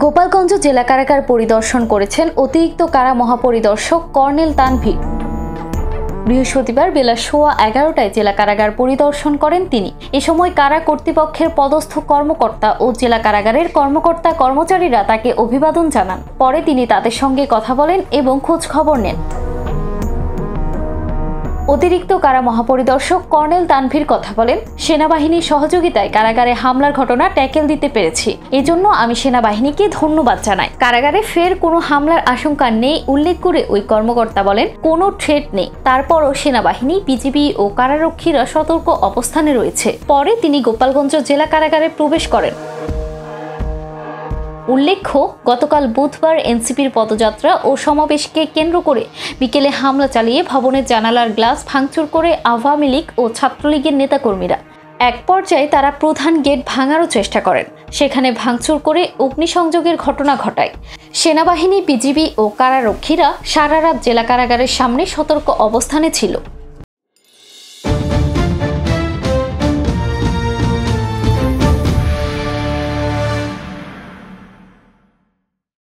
গোপালগঞ্জ জেলা কারাগার পরিদর্শন করেছেন অতিরিক্ত কারা মহাপরিদর্শক কর্নেল তানভীর। বৃহস্পতিবার বেলা 11:15টায় জেলা কারাগার পরিদর্শন করেন তিনি। এ সময় কারা কর্তৃপক্ষের পদস্থ কর্মকর্তা ও জেলা কারাগারের কর্মকর্তা কর্মচারীরা তাকে অভিবাদন জানান। পরে তিনি তাদের সঙ্গে কথা বলেন এবং খোঁজ খবর নেন। অতিরিক্ত কারা মহাপরিদর্শক কর্নেল তানভীর কথা বলেন, সেনাবাহিনীর সহযোগিতায় কারাগারে হামলার ঘটনা ট্যাকেল দিতে পেরেছি, এজন্য আমি সেনাবাহিনীকে ধন্যবাদ জানাই। কারাগারে ফের কোনো হামলার আশঙ্কা নেই উল্লেখ করে ওই কর্মকর্তা বলেন, কোনো থ্রেট নেই, তারপরও সেনাবাহিনী, বিজিবি ও কারারক্ষীরা সতর্ক অবস্থানে রয়েছে। পরে তিনি গোপালগঞ্জ জেলা কারাগারে প্রবেশ করেন। উল্লেখ্য, গতকাল বুধবার এনসিপির পদযাত্রা ও সমাবেশকে কেন্দ্র করে বিকেলে হামলা চালিয়ে ভবনের জানালার গ্লাস ভাঙচুর করে আওয়ামী লীগ ও ছাত্রলীগের নেতাকর্মীরা। এক পর্যায়ে তারা প্রধান গেট ভাঙারও চেষ্টা করেন, সেখানে ভাঙচুর করে অগ্নিসংযোগের ঘটনা ঘটায়। সেনাবাহিনী, বিজিবি ও কারারক্ষীরা সারা রাত জেলা কারাগারের সামনে সতর্ক অবস্থানে ছিল।